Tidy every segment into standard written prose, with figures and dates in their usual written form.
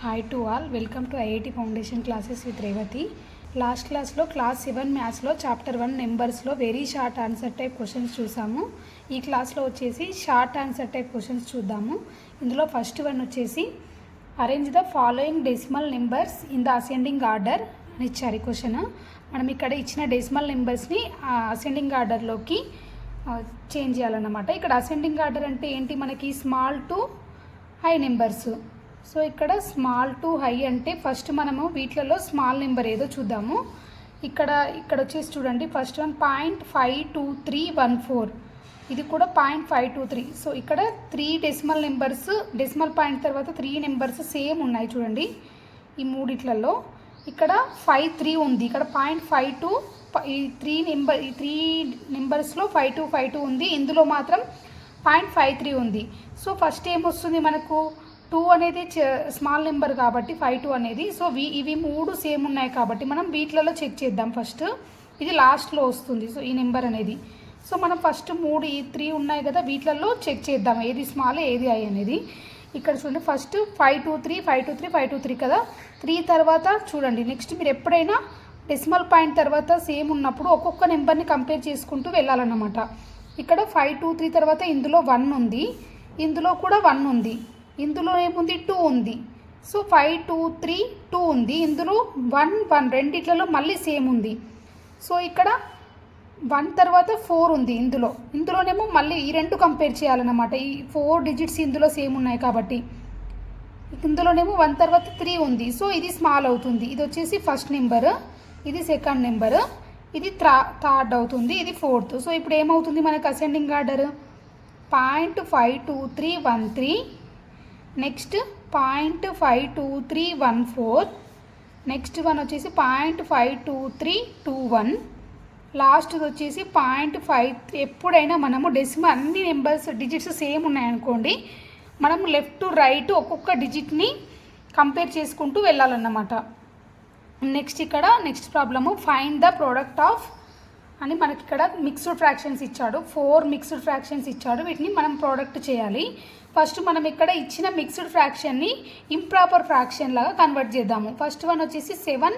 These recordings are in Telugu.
Hi to all, welcome to IIT Foundation classes with Revati. Last class lo class 7 maths lo chapter 1 numbers lo very short answer type questions చూసాము. ఈ క్లాస్ లో వచ్చేసి షార్ట్ ఆన్సర్ టైప్ క్వశ్చన్స్ చూద్దాము. ఇందులో ఫస్ట్ వన్ వచ్చేసి arrange the following decimal numbers in the ascending order అని ఇచ్చారు ఈ క్వశ్చన్. మనం ఇక్కడ ఇచ్చిన డెసిమల్ నెంబర్స్ని అసెండింగ్ ఆర్డర్లోకి చేంజ్ చేయాలన్నమాట. ఇక్కడ అసెండింగ్ ఆర్డర్ అంటే ఏంటి, మనకి small to high numbers. So ఇక్కడ స్మాల్ టు హై అంటే ఫస్ట్ మనము వీటిలలో స్మాల్ నెంబర్ ఏదో చూద్దాము. ఇక్కడ వచ్చేసి చూడండి, ఫస్ట్ వన్ 0.52314, ఇది కూడా 0.523. సో ఇక్కడ 3 డెసిమల్ నెంబర్స్, డెసిమల్ పాయింట్ తర్వాత 3 నెంబర్స్ సేమ్ ఉన్నాయి చూడండి ఈ మూడిట్లలో. ఇక్కడ 53 ఉంది, ఇక్కడ 0.52, ఈ 3 నెంబర్స్లో 5252 ఉంది, ఇందులో మాత్రం 0.53 ఉంది. సో ఫస్ట్ ఏమొస్తుంది మనకు, 2 అనేది స్మాల్ నెంబర్ కాబట్టి 52 అనేది. సో ఇవి 3 సేమ్ ఉన్నాయి కాబట్టి మనం వీటిలలో చెక్ చేద్దాం. ఫస్ట్ ఇది లాస్ట్లో వస్తుంది, సో ఈ నెంబర్ అనేది. సో మనం ఫస్ట్ ఈ 3 ఉన్నాయి కదా, వీటిలలో చెక్ చేద్దాం ఏది స్మాల్ ఏది హై అనేది. ఇక్కడ చూడండి, ఫస్ట్ 523 కదా, 3 తర్వాత చూడండి నెక్స్ట్ మీరు ఎప్పుడైనా డెసిమల్ పాయింట్ తర్వాత సేమ్ ఉన్నప్పుడు ఒక్కొక్క నెంబర్ని కంపేర్ చేసుకుంటూ వెళ్ళాలన్నమాట. ఇక్కడ 523 తర్వాత ఇందులో 1 ఉంది, ఇందులో కూడా 1 ఉంది, ఇందులో ఏముంది 2 ఉంది. సో 523 2 ఉంది, ఇందులో 1 రెండిట్లలో మళ్ళీ సేమ్ ఉంది. సో ఇక్కడ 1 తర్వాత 4 ఉంది, ఇందులోనేమో మళ్ళీ ఈ రెండు కంపేర్ చేయాలన్నమాట. ఈ 4 డిజిట్స్ ఇందులో సేమ్ ఉన్నాయి కాబట్టి. ఇందులోనేమో 1 తర్వాత 3 ఉంది, సో ఇది స్మాల్ అవుతుంది. ఇది వచ్చేసి ఫస్ట్ నెంబర్, ఇది సెకండ్ నెంబర్, ఇది థర్డ్ అవుతుంది, ఇది ఫోర్త్. సో ఇప్పుడు ఏమవుతుంది మనకు ascending order 0.52313, next 0.52314, next one వచ్చేసి 0.52321, లాస్ట్ వచ్చేసి 0.5. ఎప్పుడైనా మనము డెసిమల్ అన్ని నెంబర్స్ డిజిట్స్ సేమ్ ఉన్నాయనుకోండి, మనం లెఫ్ట్ టు రైట్ ఒక్కొక్క డిజిట్ని కంపేర్ చేసుకుంటూ వెళ్ళాలన్నమాట. Next problem, find the product of అని మనకి ఇక్కడ మిక్స్డ్ ఫ్రాక్షన్స్ ఇచ్చాడు. 4 మిక్స్డ్ ఫ్రాక్షన్స్ ఇచ్చాడు, వీటిని మనం ప్రోడక్ట్ చేయాలి. ఫస్ట్ మనం ఇక్కడ ఇచ్చిన మిక్స్డ్ ఫ్రాక్షన్ని ఇంప్రాపర్ ఫ్రాక్షన్ లాగా కన్వర్ట్ చేద్దాము. ఫస్ట్ వన్ వచ్చేసి 7,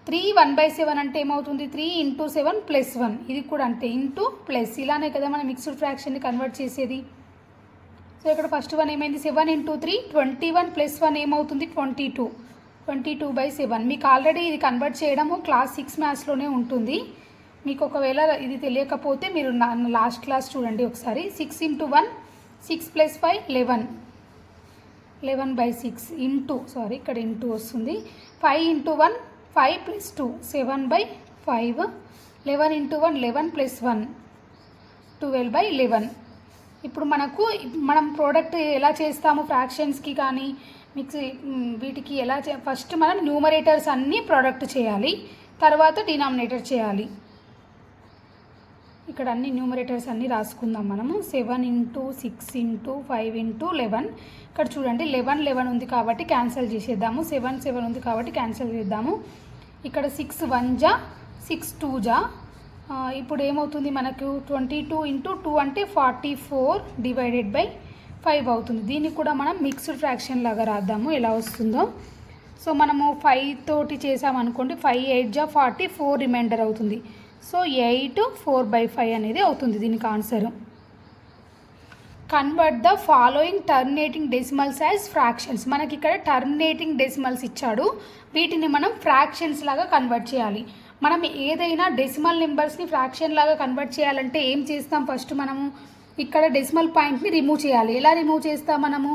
3 1/7 అంటే ఏమవుతుంది, 3 × 7 + 1, ఇది కూడా అంటే ఇంటూ ప్లస్, ఇలానే కదా మనం మిక్స్డ్ ఫ్రాక్షన్ని కన్వర్ట్ చేసేది. సో ఇక్కడ ఫస్ట్ వన్ ఏమైంది, 7 × 3 21 + 1 ఏమవుతుంది 22, 22/7. మీకు ఆల్రెడీ ఇది కన్వర్ట్ చేయడము క్లాస్ 6 మ్యాథ్స్లోనే ఉంటుంది. మీకు ఒకవేళ ఇది తెలియకపోతే మీరు లాస్ట్ క్లాస్ చూడండి ఒకసారి. 6 × 1 6 + 5 11, 11/6 ఇంటూ, ఇక్కడ ఇంటూ వస్తుంది. 5 × 1 5 + 2 7/5, 11 × 1 11 + 1 12/11. ఇప్పుడు మనం ప్రోడక్ట్ ఎలా చేస్తాము ఫ్రాక్షన్స్కి కానీ వీటికి ఎలా ఫస్ట్ మనం న్యూమరేటర్స్ అన్నీ ప్రోడక్ట్ చేయాలి, తర్వాత డినామినేటర్ చేయాలి. ఇక్కడ అన్ని న్యూమరేటర్స్ అన్నీ రాసుకుందాం మనము. 7 × 6 × 5 × 11. ఇక్కడ చూడండి 11 ఉంది కాబట్టి క్యాన్సిల్ చేసేద్దాము, 7 ఉంది కాబట్టి క్యాన్సిల్ చేద్దాము. ఇక్కడ 6 1 జా 6 2 జా. ఇప్పుడు ఏమవుతుంది మనకు 22 × 2 అంటే 44/5 అవుతుంది. దీన్ని కూడా మనం మిక్స్డ్ ఫ్రాక్షన్ లాగా రాద్దాము ఎలా వస్తుందో. సో మనము 5 తోటి చేసామనుకోండి, 5 8 జా 44 రిమైండర్ అవుతుంది. సో 8 4/5 అనేది అవుతుంది దీనికి answer. Convert the following terminating decimals as fractions. మనకి ఇక్కడ టర్మినేటింగ్ డెసిమల్స్ ఇచ్చాడు, వీటిని మనం ఫ్రాక్షన్స్ లాగా కన్వర్ట్ చేయాలి. మనం ఏదైనా డెసిమల్ నెంబర్స్ని ఫ్రాక్షన్ లాగా కన్వర్ట్ చేయాలంటే ఏం చేస్తాం, ఫస్ట్ మనము ఇక్కడ డెసిమల్ పాయింట్ని రిమూవ్ చేయాలి. ఎలా రిమూవ్ చేస్తాం మనము,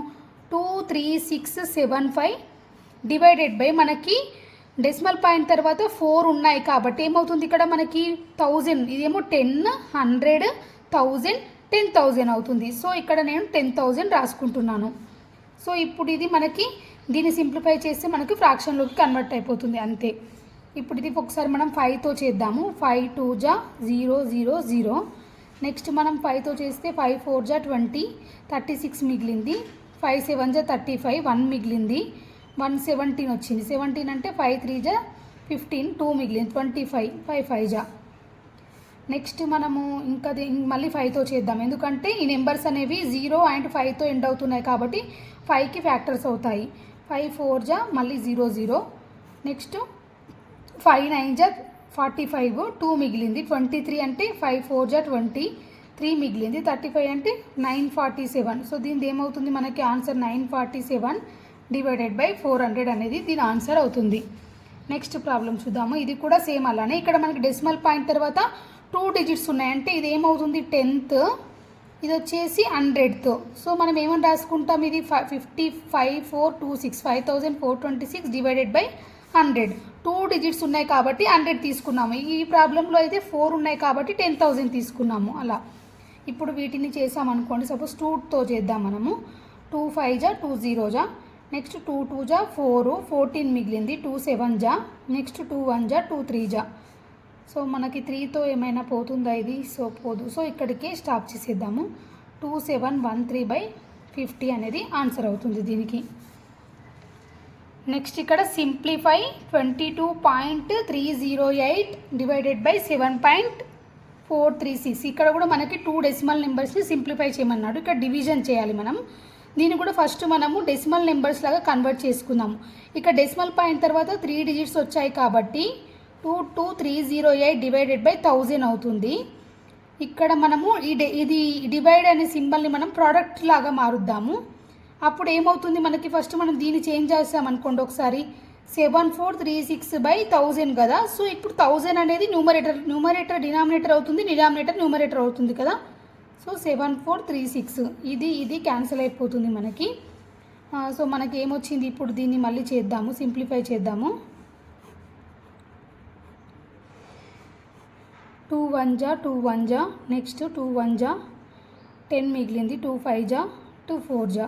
2 3 6 7 5 మనకి డెసిమల్ పాయింట్ తర్వాత 4 ఉన్నాయి కాబట్టి ఏమవుతుంది ఇక్కడ మనకి 1000, ఇదేమో 10 100 1000 10,000 అవుతుంది. సో ఇక్కడ నేను 10,000 రాసుకుంటున్నాను. సో ఇప్పుడు ఇది మనకి దీన్ని సింప్లిఫై చేస్తే మనకి ఫ్రాక్షన్లోకి కన్వర్ట్ అయిపోతుంది అంతే. ఇప్పుడు ఇది ఒకసారి మనం 5తో చేద్దాము. 5 2 జా 0 0 0. నెక్స్ట్ మనం 5తో చేస్తే 5 4 జా 20 36 మిగిలింది. 5 7 జా 35 1 మిగిలింది. 1 17 వచ్చింది. 17 అంటే 5 3 జా 15 2 మిగిలింది 25 5 5 జా. నెక్స్ట్ మనము ఇంకా మళ్ళీ 5తో చేద్దాం, ఎందుకంటే ఈ నెంబర్స్ అనేవి 0 అండ్ 5తో ఎండ్ అవుతున్నాయి కాబట్టి 5కి ఫ్యాక్టర్స్ అవుతాయి. 5 4 జా మళ్ళీ 0 0. నెక్స్ట్ 5 9 జా 45, 2 మిగిలింది. 23 అంటే 5 4 జా 20, 3 మిగిలింది. 35 అంటే 947. సో దీనిది ఏమవుతుంది మనకి ఆన్సర్ 947 డివైడెడ్ బై 400 అనేది దీని ఆన్సర్ అవుతుంది. నెక్స్ట్ ప్రాబ్లం చూద్దాము. ఇది కూడా సేమ్ అలానే. ఇక్కడ మనకి డెసిమల్ పాయింట్ తర్వాత 2 డిజిట్స్ ఉన్నాయంటే ఇది ఏమవుతుంది 10th, ఇది వచ్చేసి 100th. సో మనం ఏమని రాసుకుంటాం, ఇది 55426 5426 డివైడెడ్ బై 100. 2 డిజిట్స్ ఉన్నాయి కాబట్టి 100 తీసుకున్నాము. ఈ ప్రాబ్లంలో అయితే 4 ఉన్నాయి కాబట్టి 10,000 తీసుకున్నాము. అలా ఇప్పుడు వీటిని చేసామనుకోండి. సపోజ్ 2తో చేద్దాం మనము. 2 5 జా 2 0 జా, నెక్స్ట్ 2 2 జా 4, 14 మిగిలింది. 2 7 జా, నెక్స్ట్ 2 1 జా 2 3 జా. సో మనకి 3తో ఏమైనా పోతుందా ఇది? సో పోదు. సో ఇక్కడికి స్టాప్ చేసేద్దాము. 2713/50 అనేది ఆన్సర్ అవుతుంది దీనికి. నెక్స్ట్ ఇక్కడ సింప్లిఫై 22.308 డివైడెడ్ బై 7.436. ఇక్కడ కూడా మనకి 2 డెసిమల్ నెంబర్స్ని సింప్లిఫై చేయమన్నాడు. ఇక్కడ డివిజన్ చేయాలి మనం. దీన్ని కూడా ఫస్ట్ మనము డెసిమల్ నెంబర్స్ లాగా కన్వర్ట్ చేసుకుందాము. ఇక్కడ డెసిమల్ పాయింట్ తర్వాత 3 డిజిట్స్ వచ్చాయి కాబట్టి 22308 డివైడెడ్ బై 1000 అవుతుంది. ఇక్కడ మనము ఇది డివైడ్ అనే సింబల్ని మనం ప్రోడక్ట్ లాగా మారుద్దాము. అప్పుడు ఏమవుతుంది మనకి, ఫస్ట్ మనం దీన్ని చేంజ్ చేసామనుకోండి ఒకసారి. 7436/1000 కదా. సో ఇప్పుడు 1000 అనేది న్యూమరేటర్ డినామినేటర్ అవుతుంది, డినామినేటర్ న్యూమరేటర్ అవుతుంది కదా. సో 7436 ఇది క్యాన్సిల్ అయిపోతుంది మనకి. సో మనకి ఏమొచ్చింది, ఇప్పుడు దీన్ని మళ్ళీ చేద్దాము, సింప్లిఫై చేద్దాము. 2 1 జా 2 1 జా, నెక్స్ట్ 2 1 జా 10 మిగిలింది. 2 5 జా 2 4 జా,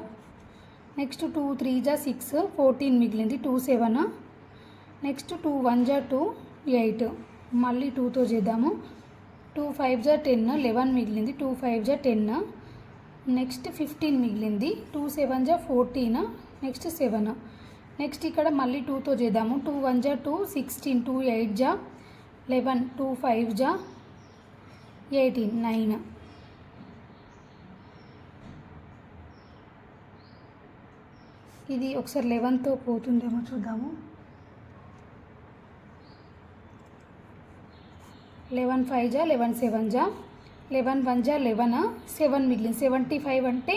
నెక్స్ట్ 2 3 జా 6, 14 మిగిలింది. 2 7, నెక్స్ట్ 2 1 జా 2 8, మళ్ళీ 2తో చేద్దాము. 2 5 జా 10, 11 మిగిలింది. 2 5 జా 10, నెక్స్ట్ 15 మిగిలింది. 2 7 జా 14, నెక్స్ట్ 7. నెక్స్ట్ ఇక్కడ మళ్ళీ 2తో చేద్దాము. 2 1 జా 2 16, 2 8 జా 11, 2 5 జా 18 9. ఇది ఒకసారి 11తో పోతుందేమో చూద్దాము. 11 5 జా 11 7 జా 11 1 జా 11, 7 మిగిలింది. 75 అంటే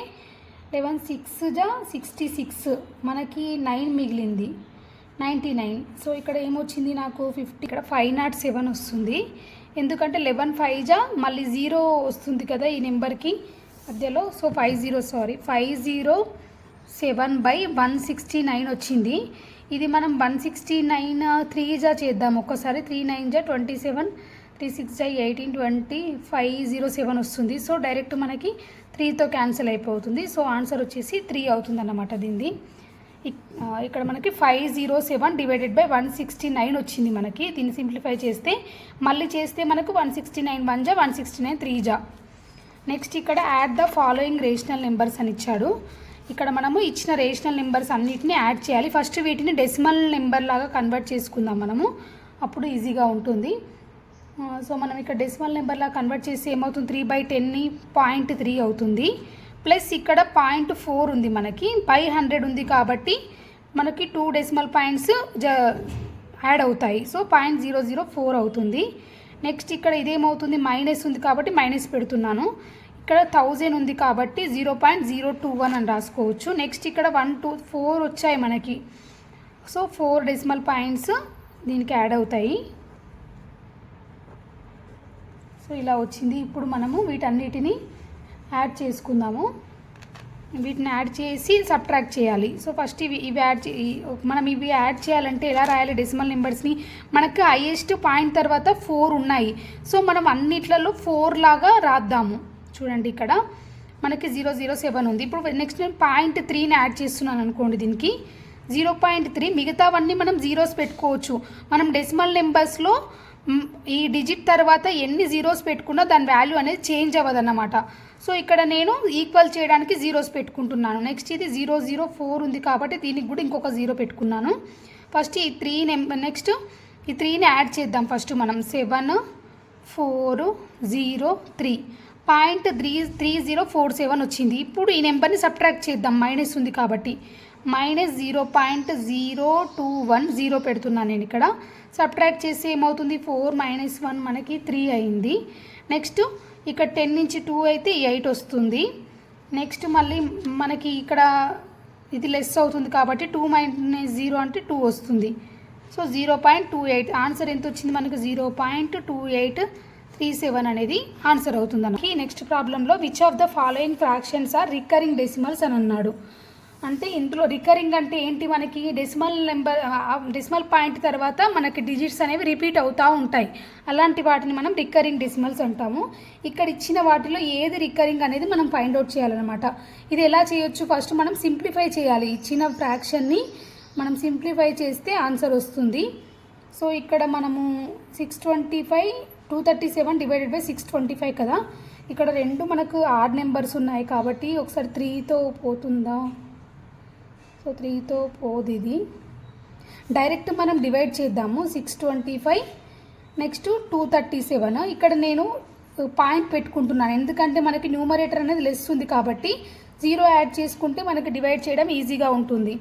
11 6 జా 66, మనకి 9 మిగిలింది. 99. సో ఇక్కడ ఏమొచ్చింది నాకు 50. ఇక్కడ 507 వస్తుంది. ఎందుకంటే 11 5 జా మళ్ళీ 0 వస్తుంది కదా ఈ నెంబర్కి మధ్యలో. సో 507/169 వచ్చింది. ఇది మనం 169 3 జా చేద్దాం ఒక్కసారి. 3 9 జా 27, 3 6 జా 18 20 507 వస్తుంది. సో డైరెక్ట్ మనకి 3తో క్యాన్సిల్ అయిపోతుంది. సో ఆన్సర్ వచ్చేసి 3 అవుతుంది అన్నమాట దీనిది. ఇక్కడ మనకి 507 డివైడెడ్ బై 169 వచ్చింది మనకి. దీన్ని సింప్లిఫై చేస్తే మళ్ళీ చేస్తే మనకు 169 1 జా 169 3 జా. నెక్స్ట్ ఇక్కడ add the following rational numbers అని ఇచ్చాడు. ఇక్కడ మనము ఇచ్చిన రేషనల్ నెంబర్స్ అన్నిటిని యాడ్ చేయాలి. ఫస్ట్ వీటిని డెసిమల్ నెంబర్ లాగా కన్వర్ట్ చేసుకుందాం మనము, అప్పుడు ఈజీగా ఉంటుంది. సో మనం ఇక్కడ డెసిమల్ నెంబర్ లాగా కన్వర్ట్ చేసి ఏమవుతుంది, 3/10 0.3 అవుతుంది. ప్లస్ ఇక్కడ 0.4 ఉంది మనకి, బై 100 ఉంది కాబట్టి మనకి 2 డెసిమల్ పాయింట్స్ యాడ్ అవుతాయి. సో 0.004 అవుతుంది. నెక్స్ట్ ఇక్కడ ఇదేమవుతుంది, మైనస్ ఉంది కాబట్టి మైనస్ పెడుతున్నాను. ఇక్కడ 1000 ఉంది కాబట్టి 0.021 అని రాసుకోవచ్చు. నెక్స్ట్ ఇక్కడ 1 2 4 వచ్చాయి మనకి. సో 4 డెసిమల్ పాయింట్స్ దీనికి యాడ్ అవుతాయి. సో ఇలా వచ్చింది. ఇప్పుడు మనము వీటన్నిటిని యాడ్ చేసుకుందాము. వీటిని యాడ్ చేసి సబ్ట్రాక్ట్ చేయాలి. సో ఫస్ట్ ఇవి యాడ్ చేయాలంటే ఎలా రాయాలి డెసిమల్ నెంబర్స్ని, మనకు హైయెస్ట్ పాయింట్ తర్వాత 4 ఉన్నాయి. సో మనం అన్నిట్లలో 4 లాగా రాద్దాము. చూడండి ఇక్కడ మనకి 007 ఉంది. ఇప్పుడు నెక్స్ట్ నేను 0.3ని యాడ్ చేస్తున్నాను అనుకోండి దీనికి. 0.3 మిగతావన్నీ మనం జీరోస్ పెట్టుకోవచ్చు. మనం డెసిమల్ నెంబర్స్లో ఈ డిజిట్ తర్వాత ఎన్ని జీరోస్ పెట్టుకున్నా దాని వాల్యూ అనేది చేంజ్ అవ్వదన్నమాట. సో ఇక్కడ నేను ఈక్వల్ చేయడానికి జీరోస్ పెట్టుకుంటున్నాను. నెక్స్ట్ ఇది 004 ఉంది కాబట్టి దీనికి కూడా ఇంకొక 0 పెట్టుకున్నాను. ఫస్ట్ ఈ 3 నెక్స్ట్ ఈ 3ని యాడ్ చేద్దాం. ఫస్ట్ మనం 7 4 0 3 0.3047 వచ్చింది. ఇప్పుడు ఈ నెంబర్ని సబ్ట్రాక్ట్ చేద్దాం, మైనస్ ఉంది కాబట్టి. -0.021 0 పెడుతున్నాను నేను ఇక్కడ. సబ్ట్రాక్ట్ చేస్తే ఏమవుతుంది 4 - 1 మనకి 3 అయింది. నెక్స్ట్ ఇక్కడ 10 నుంచి 2 అయితే 8 వస్తుంది. నెక్స్ట్ మళ్ళీ మనకి ఇక్కడ ఇది లెస్ అవుతుంది కాబట్టి 2 - 0 అంటే 2 వస్తుంది. సో 0.28 ఆన్సర్ ఎంత వచ్చింది మనకు 0.2837 అనేది ఆన్సర్ అవుతుంది అన్నమాట. నెక్స్ట్ ప్రాబ్లంలో which of the following fractions are recurring decimals అని అన్నాడు. అంటే ఇందులో రికరింగ్ అంటే ఏంటి, మనకి డెసిమల్ పాయింట్ తర్వాత మనకి డిజిట్స్ అనేవి రిపీట్ అవుతూ ఉంటాయి. అలాంటి వాటిని మనం రికరింగ్ డెసిమల్స్ అంటాము. ఇక్కడ ఇచ్చిన వాటిలో ఏది రికరింగ్ అనేది మనం ఫైండ్ అవుట్ చేయాలన్నమాట. ఇది ఎలా చేయొచ్చు, ఫస్ట్ మనం సింప్లిఫై చేయాలి. ఇచ్చిన ఫ్రాక్షన్ని మనం సింప్లిఫై చేస్తే ఆన్సర్ వస్తుంది. సో ఇక్కడ మనము 625 237 డివైడెడ్ బై 625 కదా. ఇక్కడ రెండు మనకు ఆడ్ నెంబర్స్ ఉన్నాయి కాబట్టి ఒకసారి 3తో పోతుందా, సో 3తో పోదు. ఇది డైరెక్ట్ మనం డివైడ్ చేద్దాము. 625 నెక్స్ట్ 237. ఇక్కడ నేను పాయింట్ పెట్టుకుంటున్నాను ఎందుకంటే మనకి న్యూమరేటర్ అనేది లెస్ ఉంది కాబట్టి 0 యాడ్ చేసుకుంటే మనకి డివైడ్ చేయడం ఈజీగా ఉంటుంది.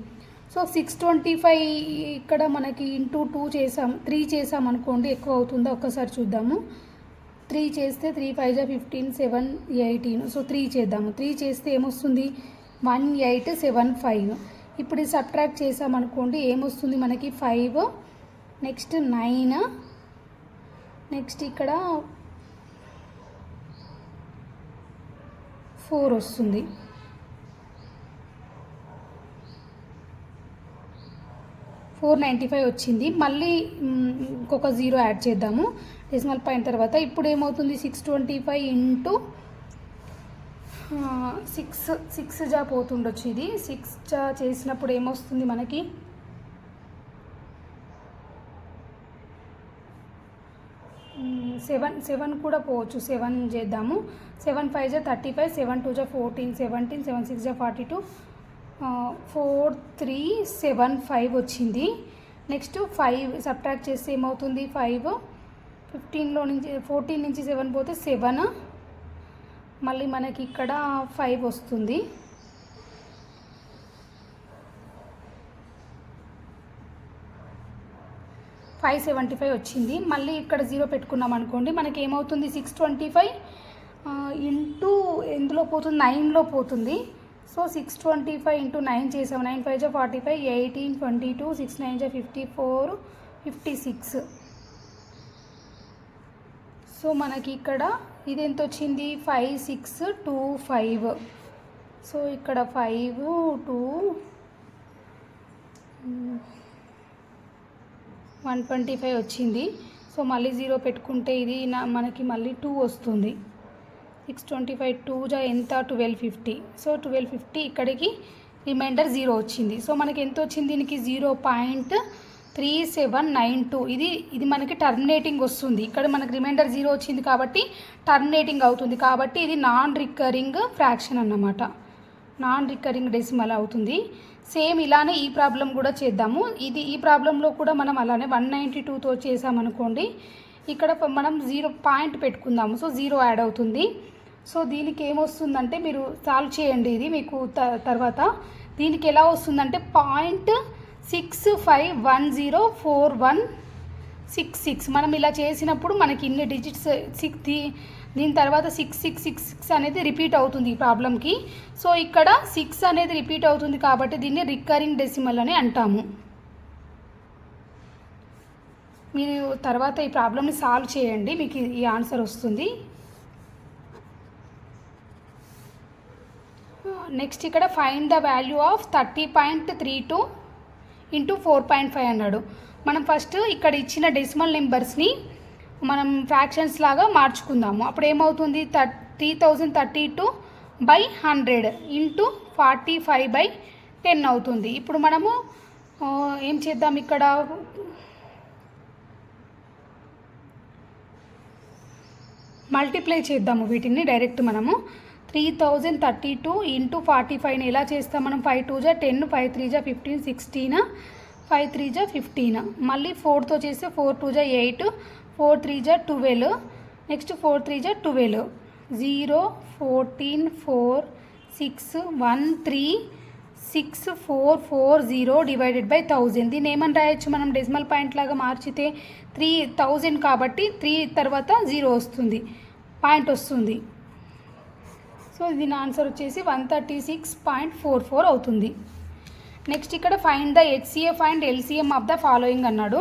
సో 625 ఇక్కడ మనకి ఇంటూ 2 చేసాం, 3 చేసాం అనుకోండి, ఎక్కువ అవుతుందో ఒక్కసారి చూద్దాము. 3 చేస్తే 3 × 5 = 15 7 18. సో 3 చేద్దాము. 3 చేస్తే ఏమొస్తుంది 1875. ఇప్పుడు ఇది సబ్ట్రాక్ట్ చేసామనుకోండి ఏమొస్తుంది మనకి 5, నెక్స్ట్ 9, నెక్స్ట్ ఇక్కడ 4 వస్తుంది. 495 వచ్చింది. మళ్ళీ ఇంకొక 0 యాడ్ చేద్దాము డెసిమల్ పాయింట్ తర్వాత. ఇప్పుడు ఏమవుతుంది 625 ఇంటూ 6 జా పోతుండొచ్చు. ఇది 6 జా చేసినప్పుడు ఏమొస్తుంది మనకి 7 కూడా పోవచ్చు. 7 చేద్దాము. 7 × 5 = 35, 7 × 2 = 14 17, 7 × 6 = 42, 4375 వచ్చింది. నెక్స్ట్ 5 సబ్ట్రాక్ట్ చేస్తే ఏమవుతుంది 5, 15లో నుంచి 14 నుంచి 7 పోతే 7, మళ్ళీ మనకి ఇక్కడ 5 వస్తుంది. $575 వచ్చింది. మళ్ళీ ఇక్కడ 0 పెట్టుకున్నాం అనుకోండి మనకి ఏమవుతుంది 625 ఇంటూ ఎందులో పోతుంది 9లో పోతుంది. సో 625 ఇంటూ 9 చేసాము. 9 × 5 = 45, 18 22, 6 × 9 = 54 56. సో మనకి ఇక్కడ ఇది ఎంత వచ్చింది 5625. సో ఇక్కడ 5 2 125 వచ్చింది. సో మళ్ళీ 0 పెట్టుకుంటే ఇది మనకి మళ్ళీ 2 వస్తుంది. 625 2 జా ఎంత 1250. సో 1250 ఇక్కడికి రిమైండర్ 0 వచ్చింది. సో మనకి ఎంత వచ్చింది దీనికి 0.3792. ఇది మనకి టర్మినేటింగ్ వస్తుంది. ఇక్కడ మనకి రిమైండర్ 0 వచ్చింది కాబట్టి టర్మినేటింగ్ అవుతుంది కాబట్టి ఇది నాన్ రికరింగ్ ఫ్రాక్షన్ అన్నమాట. నాన్ రికరింగ్ డెసిమల్ అవుతుంది. సేమ్ ఇలానే ఈ ప్రాబ్లం కూడా చేద్దాము. ఈ ప్రాబ్లంలో కూడా మనం అలానే 192తో చేసామనుకోండి ఇక్కడ మనం 0 పాయింట్ పెట్టుకుందాము. సో 0 యాడ్ అవుతుంది. సో దీనికి ఏమొస్తుందంటే మీరు సాల్వ్ చేయండి ఇది మీకు తర్వాత. దీనికి ఎలా వస్తుందంటే 0.65104166. మనం ఇలా చేసినప్పుడు మనకి ఇన్ని డిజిట్స్ దీని తర్వాత 6666 అనేది రిపీట్ అవుతుంది ఈ ప్రాబ్లంకి. సో ఇక్కడ 6 అనేది రిపీట్ అవుతుంది కాబట్టి దీన్ని రికరింగ్ డెసిమల్ అని అంటాము. మీరు తర్వాత ఈ ప్రాబ్లమ్ని సాల్వ్ చేయండి మీకు ఈ ఆన్సర్ వస్తుంది. నెక్స్ట్ ఇక్కడ find the value of 30.32 into 4.5 అన్నాడు. మనం ఫస్ట్ ఇక్కడ ఇచ్చిన డెసిమల్ నెంబర్స్ని మనం ఫ్రాక్షన్స్ లాగా మార్చుకుందాము. అప్పుడు ఏమవుతుంది 3032/100 ఇంటూ 45/10 అవుతుంది. ఇప్పుడు మనము ఏం చేద్దాం ఇక్కడ మల్టిప్లై చేద్దాము వీటిని డైరెక్ట్. మనము 3032 ఇంటూ 45ని ఎలా చేస్తాం మనం 5 × 2 = 10, 5 × 3 = 15, 16, 5 × 3 = 15. మళ్ళీ 4తో చేస్తే 4 × 2 = 8, 4 × 3 = 12, నెక్స్ట్ 4 × 3 = 12, 0 14 4 6 1 3 6440 డివైడెడ్ బై 1000. దీన్ని ఏమని రాయొచ్చు మనం డెసిమల్ పాయింట్ లాగా మార్చితే 3000 కాబట్టి 3 తర్వాత 0 వస్తుంది, పాయింట్ వస్తుంది. సో దీని ఆన్సర్ వచ్చేసి 136.44 అవుతుంది. నెక్స్ట్ ఇక్కడ find the HCF and LCM of the following అన్నాడు.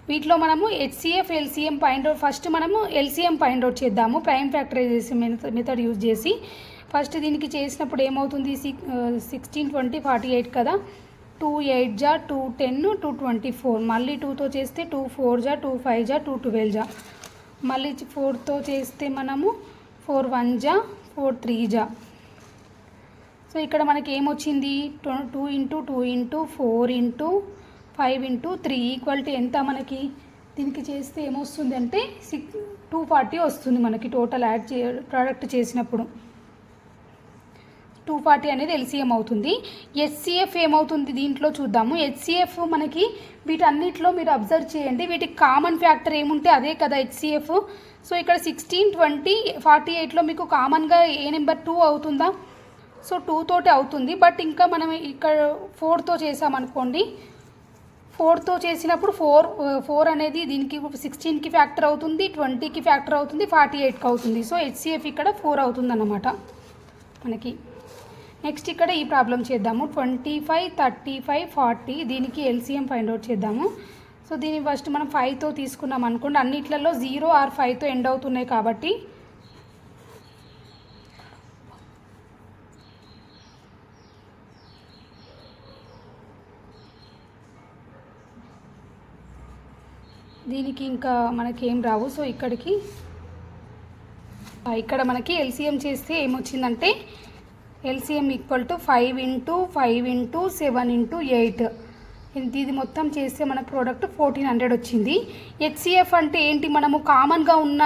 వీటిలో మనము HCF LCM find out, first మనము ఎల్సిఎం ఫైండ్ అవుట్ చేద్దాము ప్రైమ్ ఫ్యాక్టరైజేషన్ మెథడ్ యూజ్ చేసి. ఫస్ట్ దీనికి చేసినప్పుడు ఏమవుతుంది, 16 20 48 కదా, 2 8 జా 2 10 2 24, మళ్ళీ 2తో చేస్తే 2 4 జా 2 5 జా 2 12 జా, మళ్ళీ 4తో చేస్తే మనము 4 1 జా 4 3 జా. సో ఇక్కడ మనకి ఏమొచ్చింది, 2 × 2 × 4 × 5 × 3 ఈక్వల్ టు ఎంత మనకి, దీనికి చేస్తే ఏమొస్తుంది అంటే 240 వస్తుంది మనకి టోటల్ యాడ్ ప్రోడక్ట్ చేసినప్పుడు. 240 అనేది ఎల్సిఎం అవుతుంది. హెచ్సిఎఫ్ ఏమవుతుంది దీంట్లో చూద్దాము. హెచ్సిఎఫ్ మనకి వీటన్నిటిలో మీరు అబ్జర్వ్ చేయండి, వీటికి కామన్ ఫ్యాక్టర్ ఏముంటే అదే కదా హెచ్సిఎఫ్. సో ఇక్కడ 16 20 48లో మీకు కామన్గా ఏ నెంబర్ 2 అవుతుందా, సో 2 తోటి అవుతుంది. బట్ ఇంకా మనం ఇక్కడ 4తో చేసామనుకోండి, 4తో చేసినప్పుడు 4 అనేది దీనికి 16కి ఫ్యాక్టర్ అవుతుంది, 20కి ఫ్యాక్టర్ అవుతుంది, 48కి అవుతుంది. సో హెచ్సిఎఫ్ ఇక్కడ 4 అవుతుంది అన్నమాట మనకి. నెక్స్ట్ ఇక్కడ ఈ ప్రాబ్లం చేద్దాము. 25 35 40 దీనికి ఎల్సిఎం ఫైండ్ అవుట్ చేద్దాము. సో దీన్ని ఫస్ట్ మనం 5తో తీసుకున్నాం అనుకోండి, అన్నిట్లలో 0 ఆర్ 5తో ఎండ్ అవుతున్నాయి కాబట్టి దీనికి ఇంకా మనకేం రావు. సో ఇక్కడ మనకి ఎల్సిఎం చేస్తే ఏమొచ్చిందంటే ఎల్సిఎం ఈక్వల్ టు 5 × 5 × 7 × 8. ఇది మొత్తం చేస్తే మనకు ప్రోడక్ట్ 1400 వచ్చింది. హెచ్సిఎఫ్ అంటే ఏంటి, మనము కామన్గా ఉన్న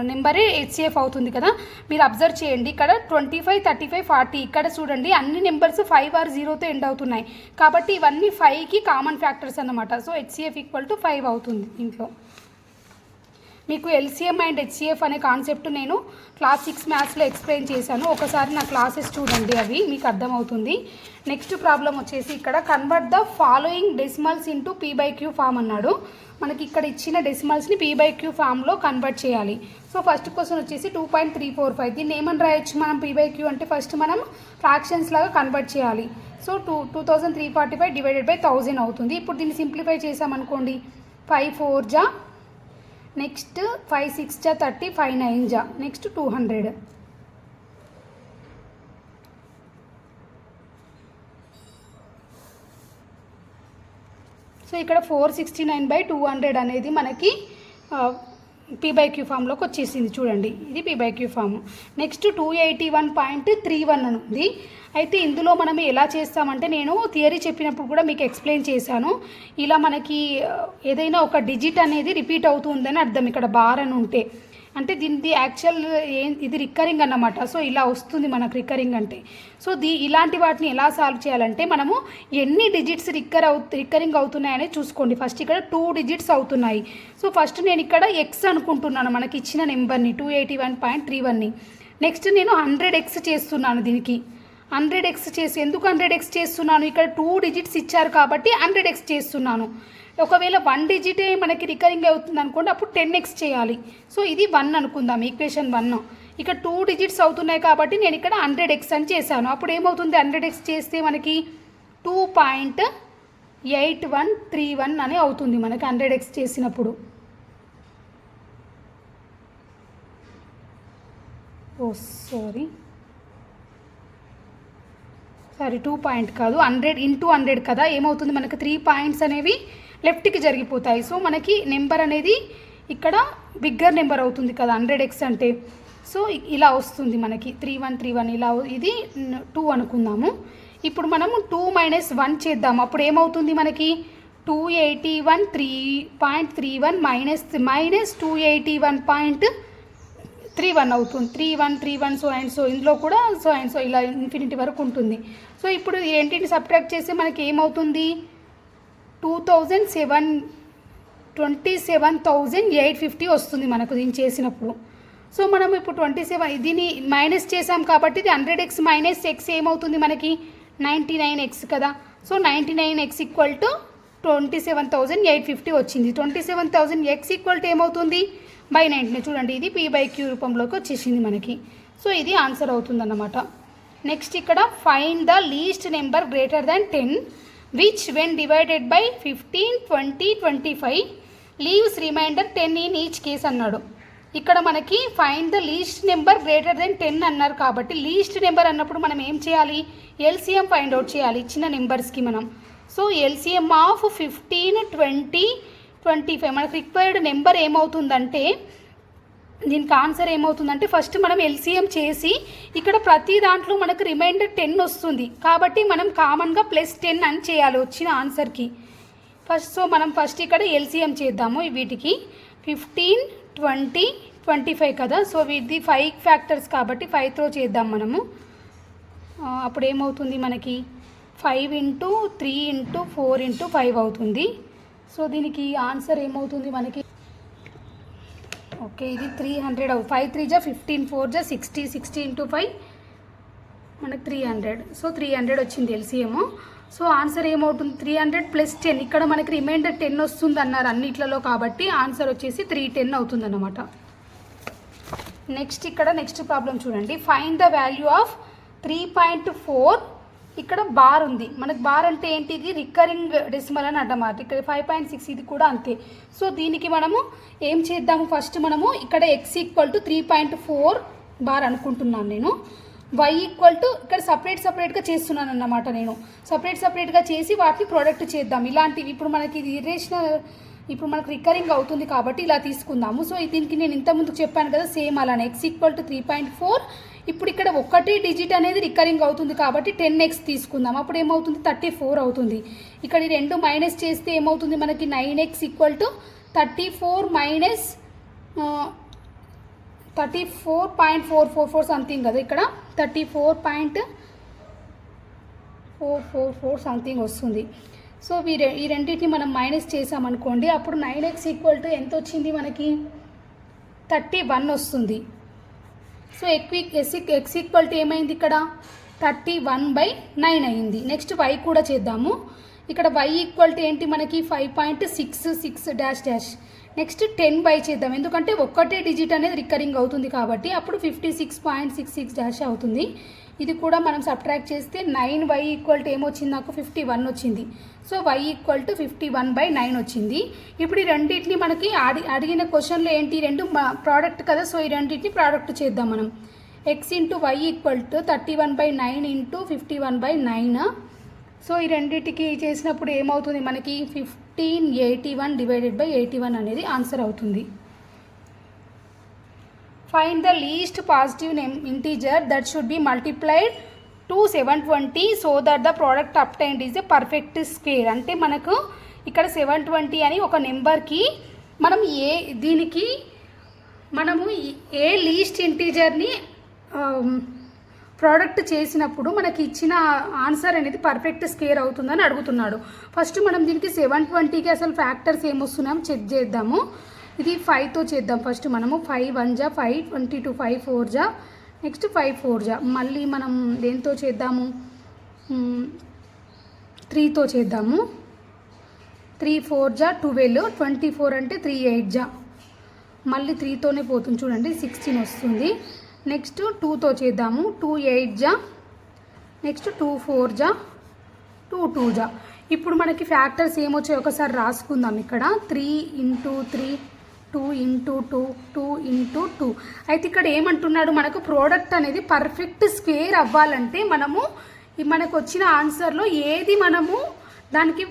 నెంబరే హెచ్సిఎఫ్ అవుతుంది కదా. మీరు అబ్జర్వ్ చేయండి, ఇక్కడ 25 35 40 ఇక్కడ చూడండి అన్ని నెంబర్స్ 5 ఆర్ 0తో ఎండ్ అవుతున్నాయి కాబట్టి ఇవన్నీ 5కి కామన్ ఫ్యాక్టర్స్ అన్నమాట. సో హెచ్సిఎఫ్ ఈక్వల్ టు 5 అవుతుంది. ఇంట్లో మీకు ఎల్సిఎం అండ్ హెచ్సిఎఫ్ అనే కాన్సెప్ట్ నేను క్లాస్ 6 మ్యాథ్స్లో ఎక్స్ప్లెయిన్ చేశాను, ఒకసారి నా క్లాసెస్ చూడండి, అవి మీకు అర్థమవుతుంది. నెక్స్ట్ ప్రాబ్లం వచ్చేసి ఇక్కడ convert the following decimals into p/q form అన్నాడు. మనకి ఇక్కడ ఇచ్చిన డెసిమల్స్ని p/q ఫామ్లో కన్వర్ట్ చేయాలి. సో ఫస్ట్ క్వశ్చన్ వచ్చేసి 2.345. దీన్ని ఏమని రాయొచ్చు మనం, p/q అంటే ఫస్ట్ మనం ఫ్రాక్షన్స్ లాగా కన్వర్ట్ చేయాలి. సో 2345 డివైడెడ్ బై 1000 అవుతుంది. ఇప్పుడు దీన్ని సింప్లిఫై చేసామనుకోండి, 5 4 జా, నెక్స్ట్ 5 6 జా 30, 5 9 జా, నెక్స్ట్ 200. సో ఇక్కడ 469/200 అనేది మనకి p/q ఫామ్లోకి వచ్చేసింది. చూడండి ఇది p/q ఫామ్. నెక్స్ట్ 281.31 అని ఉంది. అయితే ఇందులో మనం ఎలా చేస్తామంటే, నేను థియరీ చెప్పినప్పుడు కూడా మీకు ఎక్స్ప్లెయిన్ చేశాను, ఇలా మనకి ఏదైనా ఒక డిజిట్ అనేది రిపీట్ అవుతుందని అర్థం. ఇక్కడ బార్ అని ఉంటే అంటే దీనిది యాక్చువల్ ఇది రికరింగ్ అన్నమాట. సో ఇలా వస్తుంది మనకు రికరింగ్ అంటే. సో ఇలాంటి వాటిని ఎలా సాల్వ్ చేయాలంటే, మనము ఎన్ని డిజిట్స్ రికరింగ్ అవుతున్నాయని చూసుకోండి. ఫస్ట్ ఇక్కడ 2 డిజిట్స్ అవుతున్నాయి. సో ఫస్ట్ నేను ఇక్కడ ఎక్స్ అనుకుంటున్నాను మనకి ఇచ్చిన నెంబర్ని 281.31ని. నెక్స్ట్ నేను 100x చేస్తున్నాను దీనికి. 100x చేసి, ఎందుకు 100x చేస్తున్నాను, ఇక్కడ 2 డిజిట్స్ ఇచ్చారు కాబట్టి 100x చేస్తున్నాను. ఒకవేళ 1 డిజిటే మనకి రికరింగ్ అవుతుంది అనుకోండి, అప్పుడు 10x చేయాలి. సో ఇది 1 అనుకుందాం, ఈక్వేషన్ 1. ఇక్కడ 2 డిజిట్స్ అవుతున్నాయి కాబట్టి నేను ఇక్కడ 100x అని చేశాను. అప్పుడు ఏమవుతుంది, 100x చేస్తే మనకి 2.8131 అని అవుతుంది మనకి 100x చేసినప్పుడు. సారీ 2 పాయింట్ కాదు, 100 × 100 కదా, ఏమవుతుంది మనకి 3 పాయింట్స్ అనేవి లెఫ్ట్కి జరిగిపోతాయి. సో మనకి నెంబర్ అనేది ఇక్కడ బిగ్గర్ నెంబర్ అవుతుంది కదా 100x అంటే. సో ఇలా వస్తుంది మనకి 3131, ఇలా ఇది 2 అనుకుందాము. ఇప్పుడు మనము 2 - 1 చేద్దాము. అప్పుడు ఏమవుతుంది మనకి 281.3.31 మైనస్ 281.31 అవుతుంది. 3131 సో అండ్ సో, ఇందులో కూడా సో అండ్ సో ఇలా ఇన్ఫినిటీ వరకు ఉంటుంది. సో ఇప్పుడు ఏంటిని సబ్ట్రాక్ట్ చేస్తే మనకి ఏమవుతుంది, 27,850 వస్తుంది మనకు దీన్ని చేసినప్పుడు. సో మనం ఇప్పుడు 27 దీన్ని మైనస్ చేసాం కాబట్టి ఇది 100x - x ఏమవుతుంది మనకి 99x కదా. సో 99x ఈక్వల్ టు 27,850 వచ్చింది. 27,000x ఈక్వల్ టు ఏమవుతుంది బై 90. చూడండి ఇది p/q రూపంలోకి వచ్చేసింది మనకి. సో ఇది ఆన్సర్ అవుతుందన్నమాట. నెక్స్ట్ ఇక్కడ find the least number greater than 10 which when divided by 15, 20, 25 leaves remainder 10 in each case అన్నాడు. ఇక్కడ మనకి find the least number greater than 10 అన్నారు కాబట్టి లీస్ట్ నెంబర్ అన్నప్పుడు మనం ఏం చేయాలి, ఎల్సిఎం ఫైండ్ అవుట్ చేయాలి ఇచ్చిన నెంబర్స్కి మనం. సో ఎల్సిఎం ఆఫ్ 15, 20, 25 మనకు రిక్వైర్డ్ నెంబర్ ఏమవుతుందంటే, దీనికి ఆన్సర్ ఏమవుతుందంటే ఫస్ట్ మనం ఎల్సిఎం చేసి ఇక్కడ ప్రతి దాంట్లో మనకు రిమైండర్ 10 వస్తుంది కాబట్టి మనం కామన్గా +10 అని చేయాలి వచ్చిన ఆన్సర్కి ఫస్ట్. సో మనం ఫస్ట్ ఇక్కడ ఎల్సిఎం చేద్దాము వీటికి. 15, 20, 25 కదా. సో వీటిది 5 ఫ్యాక్టర్స్ కాబట్టి 5తో చేద్దాం మనము. అప్పుడు ఏమవుతుంది మనకి 5 × 3 × 4 × 5 అవుతుంది. సో దీనికి ఆన్సర్ ఏమవుతుంది మనకి, ఓకే ఇది 300 అవు 5 3 జా 15, 4 జా 60, 60 × 5 మనకి 300. సో 300 వచ్చింది ఎల్సిఎం. సో ఆన్సర్ ఏమవుతుంది 300 + 10. ఇక్కడ మనకి రిమైండర్ 10 వస్తుంది అన్నారు అన్నిట్లలో కాబట్టి ఆన్సర్ వచ్చేసి 310 అవుతుంది అన్నమాట. నెక్స్ట్ ఇక్కడ నెక్స్ట్ ప్రాబ్లం చూడండి. Find the value of 3.4. ఇక్కడ బార్ ఉంది మనకు. బార్ అంటే ఏంటిది రికరింగ్ డెసిమల్ అని అన్నమాట. ఇక్కడ 5.6 ఇది కూడా అంతే. సో దీనికి మనము ఏం చేద్దాము, ఫస్ట్ మనము ఇక్కడ x = 3.4 బార్ అనుకుంటున్నాను నేను. y = ఇక్కడ సపరేట్గా చేస్తున్నాను అన్నమాట నేను. సపరేట్గా చేసి వాటిని ప్రోడక్ట్ చేద్దాం. ఇలాంటివి ఇప్పుడు మనకి ఇది ఇరేషనల్, ఇప్పుడు మనకు రికరింగ్ అవుతుంది కాబట్టి ఇలా తీసుకుందాము. సో దీనికి నేను ఇంతకుముందు చెప్పాను కదా సేమ్ అలానే x = 3.4. ఇప్పుడు ఇక్కడ ఒకటి డిజిట్ అనేది రికరింగ్ అవుతుంది కాబట్టి 10x తీసుకుందాం. అప్పుడు ఏమవుతుంది 34 అవుతుంది. ఇక్కడ ఈ రెండు మైనస్ చేస్తే ఏమవుతుంది మనకి 9x = 34 - 34.444 సంథింగ్ కదా. ఇక్కడ 34.444 సంథింగ్ వస్తుంది. సో ఈ రెండింటిని మనం మైనస్ చేసామనుకోండి అప్పుడు 9x = ఎంత వచ్చింది మనకి 31 వస్తుంది. సో x = ఏమైంది ఇక్కడ 31/9 అయింది. నెక్స్ట్ y కూడా చేద్దాము. ఇక్కడ y = ఏంటి మనకి 5.66 నెక్స్ట్ 10 చేద్దాం ఎందుకంటే ఒక్కటే డిజిట్ అనేది రికరింగ్ అవుతుంది కాబట్టి అప్పుడు 56.66 అవుతుంది. ఇది కూడా మనం సబ్ట్రాక్ట్ చేస్తే 9y = ఏమొచ్చింది నాకు 51 వచ్చింది. సో y = 51/9 వచ్చింది. ఇప్పుడు ఈ రెండింటిని మనకి అడిగిన క్వశ్చన్లో ఏంటి రెండు ప్రోడక్ట్ కదా. సో ఈ రెండింటిని ప్రోడక్ట్ చేద్దాం మనం. x × y = 31/9 × 51/9. సో ఈ రెండింటికి చేసినప్పుడు ఏమవుతుంది మనకి 1581/81 అనేది ఆన్సర్ అవుతుంది. Find the least positive integer that should be multiplied to 720 so that the product obtained is a perfect square. అంటే మనకు ఇక్కడ 720 అని ఒక నెంబర్కి మనం దీనికి మనము ఏ లీస్ట్ ఇంటీజర్ని ప్రోడక్ట్ చేసినప్పుడు మనకి ఇచ్చిన ఆన్సర్ అనేది పర్ఫెక్ట్ స్క్వేర్ అవుతుందని అడుగుతున్నాడు. ఫస్ట్ మనం దీనికి 720కి అసలు ఫ్యాక్టర్స్ ఏమొస్తున్నాయో చెక్ చేద్దాము. ఇది 5తో చేద్దాం ఫస్ట్ మనము. 5 1 జా 5, 22 5 4 జా, నెక్స్ట్ 5 4 జా. మళ్ళీ మనం దేంతో చేద్దాము 3తో చేద్దాము. 3 4 జా 12, 24 అంటే 3 8 జా. మళ్ళీ 3తోనే పోతుంది చూడండి 16 వస్తుంది. నెక్స్ట్ 2తో చేద్దాము. 2 8 జా, నెక్స్ట్ 2 4 జా, 2 2 జా. ఇప్పుడు మనకి ఫ్యాక్టర్స్ ఏమొచ్చాయి ఒకసారి రాసుకుందాం. ఇక్కడ 3 × 3, 2 × 2, 2 × 2. అయితే ఇక్కడ ఏమంటున్నాడు మనకు ప్రోడక్ట్ అనేది పర్ఫెక్ట్ స్క్వేర్ అవ్వాలంటే మనము మనకు వచ్చిన ఆన్సర్లో ఏది మనము దానికి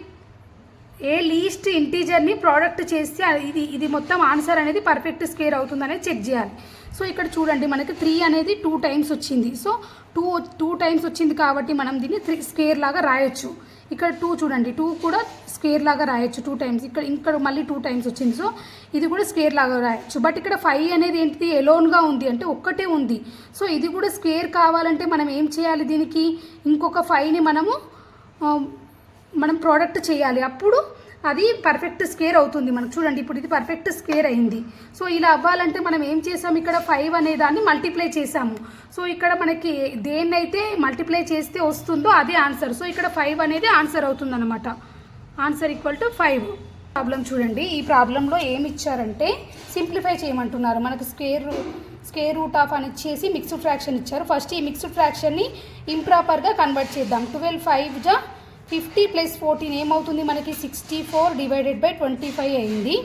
ఏ లీస్ట్ ఇంటీజర్ని ప్రోడక్ట్ చేస్తే ఇది మొత్తం ఆన్సర్ అనేది పర్ఫెక్ట్ స్క్వేర్ అవుతుందనేది చెక్ చేయాలి. సో ఇక్కడ చూడండి మనకి 3 అనేది 2 టైమ్స్ వచ్చింది. సో 2 టైమ్స్ వచ్చింది కాబట్టి మనం దీన్ని 3 స్క్వేర్ లాగా రాయొచ్చు. ఇక్కడ 2 చూడండి 2 కూడా స్క్వేర్ లాగా రాయొచ్చు 2 టైమ్స్. ఇక్కడ మళ్ళీ 2 టైమ్స్ వచ్చింది. సో ఇది కూడా స్క్వేర్ లాగా రాయొచ్చు. బట్ ఇక్కడ 5 అనేది ఏంటిది ఎలోన్గా ఉంది అంటే ఒక్కటే ఉంది. సో ఇది కూడా స్క్వేర్ కావాలంటే మనం ఏం చేయాలి, దీనికి ఇంకొక 5ని మనం ప్రోడక్ట్ చేయాలి. అప్పుడు అది పర్ఫెక్ట్ స్క్వేర్ అవుతుంది మనకు. చూడండి ఇప్పుడు ఇది పర్ఫెక్ట్ స్క్వేర్ అయింది. సో ఇలా అవ్వాలంటే మనం ఏం చేసాము, ఇక్కడ 5 అనే దాన్ని మల్టిప్లై చేసాము. సో ఇక్కడ మనకి దేన్నైతే మల్టిప్లై చేస్తే వస్తుందో అదే ఆన్సర్. సో ఇక్కడ 5 అనేది ఆన్సర్ అవుతుంది అనమాట. Answer equal to 5. ప్రాబ్లం చూడండి. ఈ ప్రాబ్లంలో ఏమి ఇచ్చారంటే సింప్లిఫై చేయమంటున్నారు. మనకు స్క్వేర్ రూట్ ఆఫ్ అని ఇచ్చేసి మిక్స్డ్ ఫ్రాక్షన్ ఇచ్చారు. ఫస్ట్ ఈ మిక్స్డ్ ఫ్రాక్షన్ని ఇంప్రాపర్గా కన్వర్ట్ చేద్దాం. 12 5 జా 50 + 14 ఏమవుతుంది మనకి 64/25 అయింది.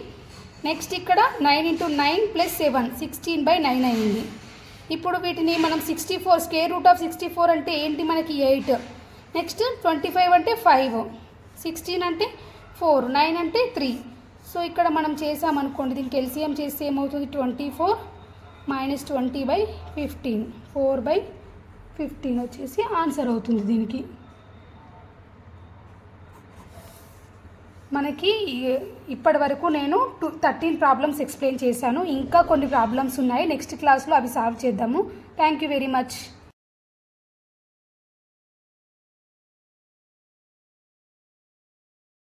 నెక్స్ట్ ఇక్కడ 9 × 9 + 7 16/9 అయింది. ఇప్పుడు వీటిని మనం 64 స్క్వేర్ రూట్ ఆఫ్ 64 అంటే ఏంటి మనకి 8. నెక్స్ట్ 25 అంటే 5, 16 అంటే 4, 9 అంటే 3. సో ఇక్కడ మనం చేసామనుకోండి, దీనికి ఎల్సిఎం చేస్తే ఏమవుతుంది 24 - 20/15 4/15 వచ్చేసి ఆన్సర్ అవుతుంది దీనికి. మనకి ఇప్పటి వరకు నేను 13 ప్రాబ్లమ్స్ ఎక్స్ప్లెయిన్ చేశాను. ఇంకా కొన్ని ప్రాబ్లమ్స్ ఉన్నాయి. నెక్స్ట్ క్లాస్లో అవి సాల్వ్ చేద్దాము. Thank you very much.